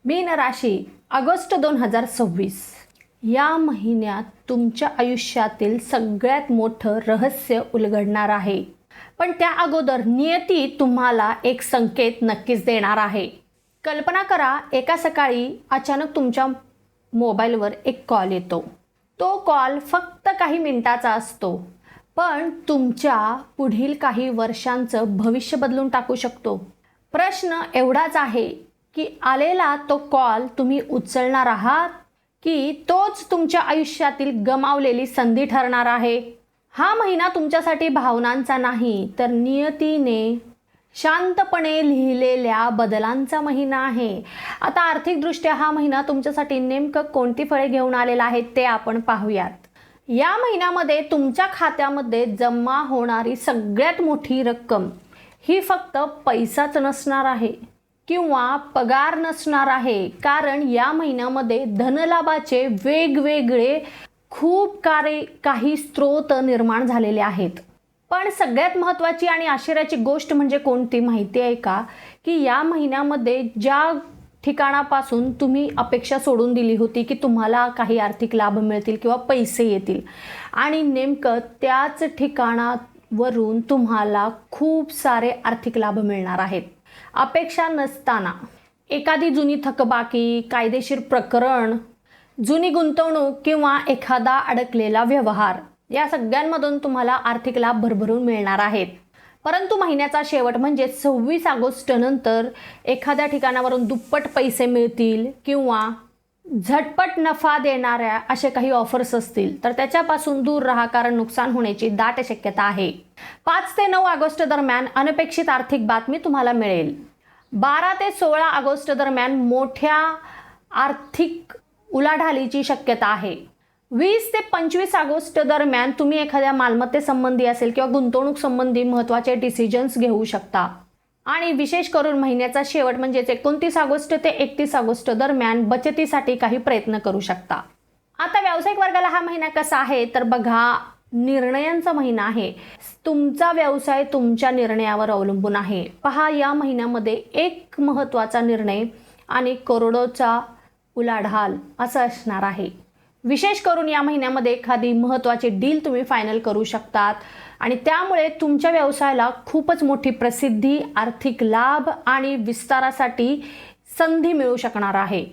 मीन राशी ऑगस्ट 2026 या महिन्यात तुमच्या आयुष्यातील सगळ्यात मोठं रहस्य उलगडणार आहे. पण त्या अगोदर नियती तुम्हाला एक संकेत नक्कीच देणार आहे. कल्पना करा, एका सकाळी अचानक तुमच्या मोबाईलवर एक कॉल येतो. तो कॉल फक्त काही मिनिटाचा असतो, पण तुमच्या पुढील काही वर्षांचं भविष्य बदलून टाकू शकतो. प्रश्न एवढाच आहे की आलेला तो कॉल तुम्ही उचलणार आहात की तोच तुमच्या आयुष्यातील गमावलेली संधी ठरणार आहे. हा महिना तुमच्यासाठी भावनांचा नाही, तर नियतीने शांतपणे लिहिलेल्या बदलांचा महिना आहे. आता आर्थिकदृष्ट्या हा महिना तुमच्यासाठी नेमकं कोणती फळे घेऊन आलेला आहे ते आपण पाहूयात. या महिन्यामध्ये तुमच्या खात्यामध्ये जमा होणारी सगळ्यात मोठी रक्कम ही फक्त पैसाच नसणार आहे किंवा पगार नसणार आहे, कारण या महिन्यामध्ये धनलाभाचे वेगवेगळे खूप काही स्रोत निर्माण झालेले आहेत. पण सगळ्यात महत्त्वाची आणि आश्चर्याची गोष्ट म्हणजे कोणती माहिती आहे का, की या महिन्यामध्ये ज्या ठिकाणापासून तुम्ही अपेक्षा सोडून दिली होती की तुम्हाला काही आर्थिक लाभ मिळतील किंवा पैसे येतील, आणि नेमकं त्याच ठिकाणावरून तुम्हाला खूप सारे आर्थिक लाभ मिळणार आहेत. अपेक्षा नसताना एखादी जुनी थकबाकी, कायदेशीर प्रकरण, जुनी गुंतवणूक किंवा एखादा अडकलेला व्यवहार, या सगळ्यांमधून तुम्हाला आर्थिक लाभ भरभरून मिळणार आहेत. परंतु महिन्याचा शेवट म्हणजे 26 ऑगस्ट नंतर एखाद्या ठिकाणावरून दुप्पट पैसे मिळतील किंवा झटपट नफा देणाऱ्या असे काही ऑफर्स असतील तर त्याच्यापासून दूर राहा, कारण नुकसान होण्याची दाट शक्यता आहे. 5 ते 9 ऑगस्ट दरम्यान अनपेक्षित आर्थिक बातमी तुम्हाला मिळेल. 12 ते 16 ऑगस्ट दरम्यान मोठ्या आर्थिक उलाढालीची शक्यता आहे. 20 ते 25 ऑगस्ट दरम्यान तुम्ही एखाद्या मालमत्तेसंबंधी असेल किंवा गुंतवणूक संबंधी महत्त्वाचे डिसिजन्स घेऊ शकता. आणि विशेष करून महिन्याचा शेवट म्हणजेच 29 ऑगस्ट ते 31 ऑगस्ट दरम्यान बचतीसाठी काही प्रयत्न करू शकता. आता व्यावसायिक वर्गाला हा महिना कसा आहे तर बघा, निर्णयांचा महिना आहे. तुमचा व्यवसाय तुमच्या निर्णयावर अवलंबून आहे. पहा, या महिन्यामध्ये एक महत्त्वाचा निर्णय आणि करोडोचा उलाढाल असं असणार आहे. विशेष करून या महिन्यामध्ये एखादी महत्त्वाची डील तुम्ही फायनल करू शकतात आणि त्यामुळे तुमच्या व्यवसायाला खूपच मोठी प्रसिद्धी, आर्थिक लाभ आणि विस्तारासाठी संधी मिळू शकणार आहे.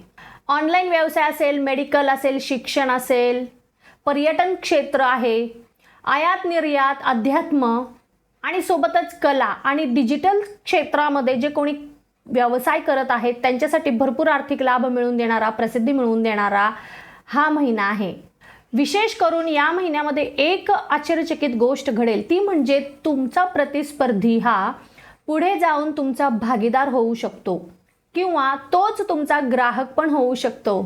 ऑनलाईन व्यवसाय असेल, मेडिकल असेल, शिक्षण असेल, पर्यटन क्षेत्र आहे, आयात निर्यात, अध्यात्म आणि सोबतच कला आणि डिजिटल क्षेत्रामध्ये जे कोणी व्यवसाय करत आहेत त्यांच्यासाठी भरपूर आर्थिक लाभ मिळवून देणारा, प्रसिद्धी मिळवून देणारा हा महिना आहे. विशेष करून या महिन्यामध्ये एक आश्चर्यचकित गोष्ट घडेल, ती म्हणजे तुमचा प्रतिस्पर्धी हा पुढे जाऊन तुमचा भागीदार होऊ शकतो किंवा तोच तुमचा ग्राहक पण होऊ शकतो.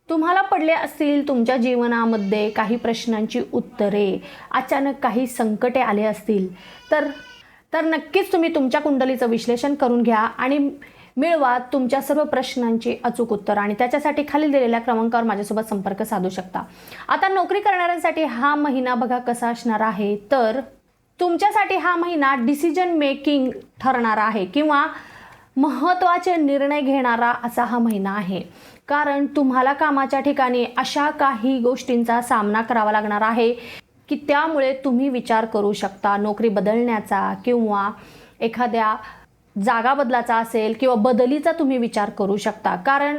तुम्हाला पडले असतील तुमच्या जीवनामध्ये काही प्रश्नांची उत्तरे, अचानक काही संकटे आले असतील तर नक्कीच तुम्ही तुमच्या कुंडलीचं विश्लेषण करून घ्या आणि मिळवा तुमच्या सर्व प्रश्नांची अचूक उत्तर, आणि त्याच्यासाठी खाली दिलेल्या क्रमांकावर माझ्यासोबत संपर्क साधू शकता. आता नोकरी करणाऱ्यांसाठी हा महिना बघा कसा असणार आहे, तर तुमच्यासाठी हा महिना डिसिजन मेकिंग ठरणारा आहे किंवा महत्त्वाचे निर्णय घेणारा असा हा महिना आहे. कारण तुम्हाला कामाच्या ठिकाणी अशा काही गोष्टींचा सामना करावा लागणार आहे की त्यामुळे तुम्ही विचार करू शकता नोकरी बदलण्याचा किंवा एखाद्या जागा बदलाचा असेल किंवा बदलीचा तुम्ही विचार करू शकता, कारण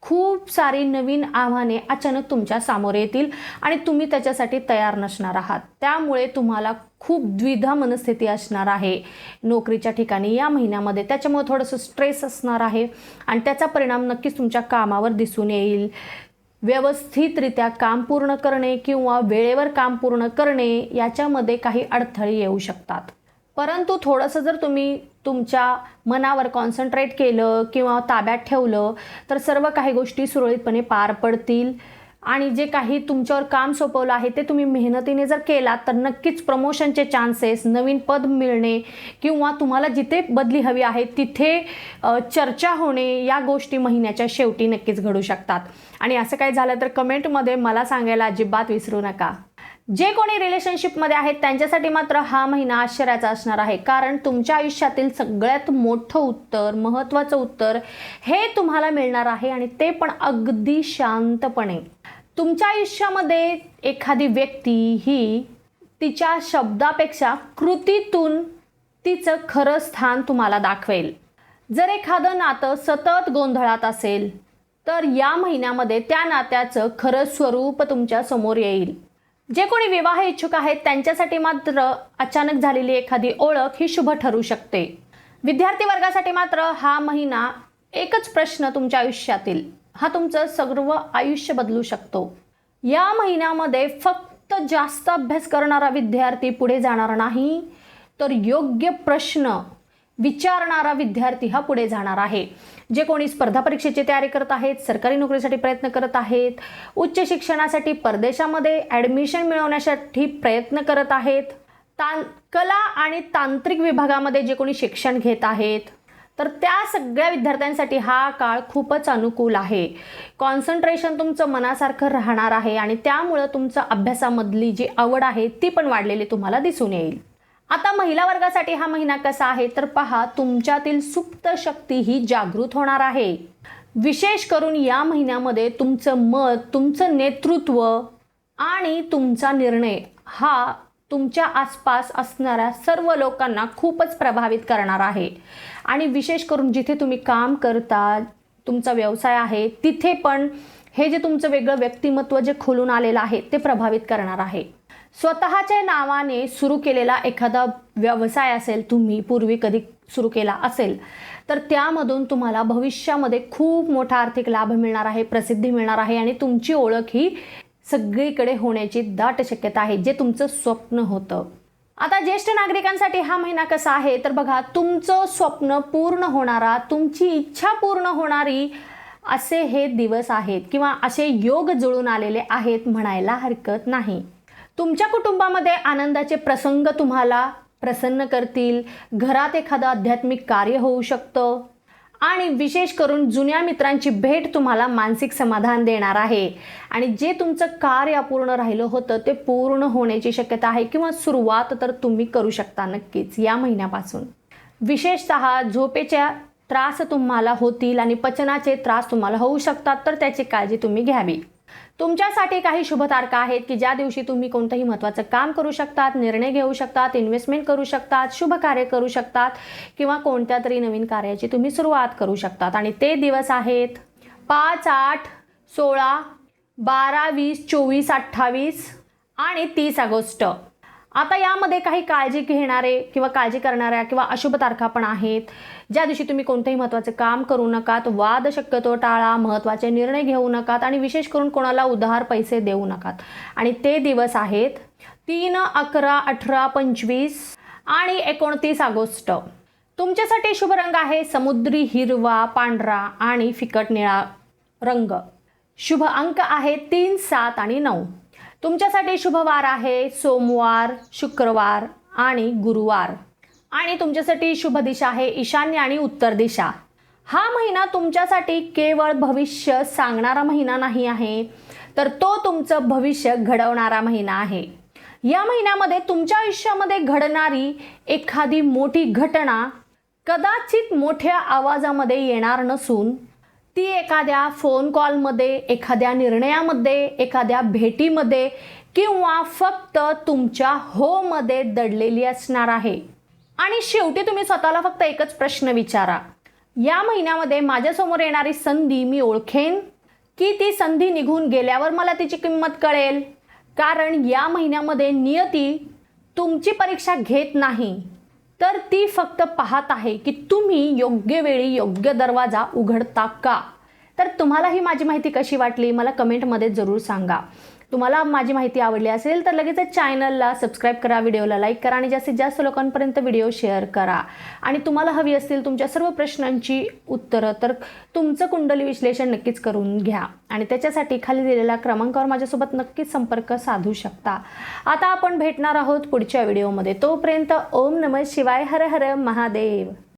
खूप सारी नवीन आव्हाने अचानक तुमच्या समोर येतील आणि तुम्ही त्याच्यासाठी तयार नसणार आहात. त्यामुळे तुम्हाला खूप द्विधा मनस्थिती असणार आहे नोकरीच्या ठिकाणी या महिन्यामध्ये. त्याच्यामुळे थोडंसं स्ट्रेस असणार आहे आणि त्याचा परिणाम नक्कीच तुमच्या कामावर दिसून येईल. व्यवस्थितरित्या काम पूर्ण करणे किंवा वेळेवर काम पूर्ण करणे याच्यामध्ये काही अडथळे येऊ शकतात. परंतु थोडंसं जर तुम्ही तुमच्या मनावर कॉन्सन्ट्रेट केलं किंवा ताब्यात ठेवलं तर सर्व काही गोष्टी सुरळीतपणे पार पडतील आणि जे काही तुमच्यावर काम सोपवलं आहे ते तुम्ही मेहनतीने जर केलात तर नक्कीच प्रमोशनचे चान्सेस, नवीन पद मिळणे किंवा तुम्हाला जिथे बदली हवी आहे तिथे चर्चा होणे, या गोष्टी महिन्याच्या शेवटी नक्कीच घडू शकतात. आणि असं काही झालं तर कमेंटमध्ये मला सांगायला अजिबात विसरू नका. जे कोणी रिलेशनशिपमध्ये आहेत त्यांच्यासाठी मात्र हा महिना आश्चर्याचा असणार आहे, कारण तुमच्या आयुष्यातील सगळ्यात मोठं उत्तर, महत्त्वाचं उत्तर हे तुम्हाला मिळणार आहे आणि ते पण अगदी शांतपणे. तुमच्या आयुष्यामध्ये एखादी व्यक्ती ही तिच्या शब्दापेक्षा कृतीतून तिचं खरं स्थान तुम्हाला दाखवेल. जर एखादं नातं सतत गोंधळात असेल तर या महिन्यामध्ये त्या नात्याचं खरं स्वरूप तुमच्या समोर येईल. जे कोणी विवाह इच्छुक आहेत त्यांच्यासाठी मात्र अचानक झालेली एखादी ओळख ही शुभ ठरू शकते. विद्यार्थी वर्गासाठी मात्र हा महिना एकच प्रश्न तुमच्या आयुष्यातील हा तुमचं सर्व आयुष्य बदलू शकतो. या महिन्यामध्ये फक्त जास्त अभ्यास करणारा विद्यार्थी पुढे जाणार नाही, तर योग्य प्रश्न विचारणारा विद्यार्थी हा पुढे जाणार आहे. जे कोणी स्पर्धा परीक्षेची तयारी करत आहेत, सरकारी नोकरीसाठी प्रयत्न करत आहेत, उच्च शिक्षणासाठी परदेशामध्ये ॲडमिशन मिळवण्यासाठी प्रयत्न करत आहेत, कला आणि तांत्रिक विभागामध्ये जे कोणी शिक्षण घेत आहेत, तर त्या सगळ्या विद्यार्थ्यांसाठी हा काळ खूपच अनुकूल आहे. कॉन्सन्ट्रेशन तुमचं मनासारखं राहणार आहे आणि त्यामुळं तुमचं अभ्यासामधली जी आवड आहे ती पण वाढलेली तुम्हाला दिसून येईल. आता महिला वर्गासाठी हा महिना कसा आहे तर पहा, तुमच्यातील सुप्त शक्ती ही जागृत होणार आहे. विशेष करून या महिन्यामध्ये तुमचं मत, तुमचं नेतृत्व आणि तुमचा निर्णय हा तुमच्या आसपास असणाऱ्या सर्व लोकांना खूपच प्रभावित करणार आहे. आणि विशेष करून जिथे तुम्ही काम करता, तुमचा व्यवसाय आहे, तिथे पण हे जे तुमचं वेगळं व्यक्तिमत्व जे खुलून आलेलं आहे ते प्रभावित करणार आहे. स्वतःच्या नावाने सुरू केलेला एखादा व्यवसाय असेल, तुम्ही पूर्वी कधी सुरू केला असेल, तर त्यामधून तुम्हाला भविष्यामध्ये खूप मोठा आर्थिक लाभ मिळणार आहे, प्रसिद्धी मिळणार आहे आणि तुमची ओळख ही सगळीकडे होण्याची दाट शक्यता आहे, जे तुमचं स्वप्न होतं. आता ज्येष्ठ नागरिकांसाठी हा महिना कसा आहे तर बघा, तुमचं स्वप्न पूर्ण होणारा, तुमची इच्छा पूर्ण होणारी असे हे दिवस आहेत किंवा असे योग जुळून आलेले आहेत म्हणायला हरकत नाही. तुमच्या कुटुंबामध्ये आनंदाचे प्रसंग तुम्हाला प्रसन्न करतील, घरात एखादं आध्यात्मिक कार्य होऊ शकतं आणि विशेष करून जुन्या मित्रांची भेट तुम्हाला मानसिक समाधान देणार आहे आणि जे तुमचं कार्य अपूर्ण राहिलं होतं ते पूर्ण होण्याची शक्यता आहे किंवा सुरुवात तर तुम्ही करू शकता नक्कीच या महिन्यापासून. विशेषतः झोपेच्या त्रास तुम्हाला होतील आणि पचनाचे त्रास तुम्हाला होऊ शकतात, तर त्याची काळजी तुम्ही घ्यावी. तुमच्यासाठी काही शुभ तारखा आहेत की ज्या दिवशी तुम्ही कोणतंही महत्त्वाचं काम करू शकतात, निर्णय घेऊ शकतात, इन्व्हेस्टमेंट करू शकतात, शुभ कार्य करू शकतात किंवा कोणत्या तरी नवीन कार्याची तुम्ही सुरुवात करू शकतात. आणि ते दिवस आहेत 5, 8, 16, 12, 20, 24, 28 आणि 30 ऑगस्ट. आता यामध्ये काही काळजी घेणारे किंवा काळजी करणाऱ्या किंवा अशुभ तारखा पण आहेत. ज्या दिवशी तुम्ही कोणतेही महत्त्वाचे काम करू नकात, वाद शक्यतो टाळा, महत्त्वाचे निर्णय घेऊ नकात आणि विशेष करून कोणाला उधार पैसे देऊ नकात. आणि ते दिवस आहेत 3, 11, 18, 25 आणि 29 ऑगस्ट. तुमच्यासाठी शुभ रंग आहे समुद्री हिरवा, पांढरा आणि फिकट निळा रंग. शुभ अंक आहे 3, 7 आणि 9. तुमच्यासाठी शुभ वार आहे सोमवार, शुक्रवार आणि गुरुवार. आणि तुमच्यासाठी शुभ दिशा आहे ईशान्य आणि उत्तर दिशा. हा महिना तुमच्यासाठी केवळ भविष्य सांगणारा महिना नाही आहे, तर तो तुमचं भविष्य घडवणारा महिना आहे. या महिन्यामध्ये तुमच्या आयुष्यामध्ये घडणारी एखादी मोठी घटना कदाचित मोठ्या आवाजामध्ये येणार नसून ती एखाद्या फोन कॉलमध्ये, एखाद्या निर्णयामध्ये, एखाद्या भेटीमध्ये किंवा फक्त तुमच्या होमध्ये दडलेली असणार आहे. आणि शेवटी तुम्ही स्वतःला फक्त एकच प्रश्न विचारा, या महिन्यामध्ये माझ्यासमोर येणारी संधी मी ओळखेन की ती संधी निघून गेल्यावर मला तिची किंमत कळेल? कारण या महिन्यामध्ये नियती तुमची परीक्षा घेत नाही, तर ती फक्त पाहत आहे की तुम्ही योग्य वेळी योग्य दरवाजा उघडता का. तर तुम्हाला ही माझी माहिती कशी वाटली मला कमेंटमध्ये जरूर सांगा. तुम्हाला माझी माहिती आवडली असेल तर लगेच चॅनलला सबस्क्राईब करा, व्हिडिओला लाईक करा आणि जास्तीत जास्त लोकांपर्यंत व्हिडिओ शेअर करा. आणि तुम्हाला हवी असतील तुमच्या सर्व प्रश्नांची उत्तरं तर तुमचं कुंडली विश्लेषण नक्कीच करून घ्या आणि त्याच्यासाठी खाली दिलेल्या क्रमांकावर माझ्यासोबत नक्कीच संपर्क साधू शकता. आता आपण भेटणार आहोत पुढच्या व्हिडिओमध्ये. तोपर्यंत ओम नमः शिवाय, हर हर महादेव.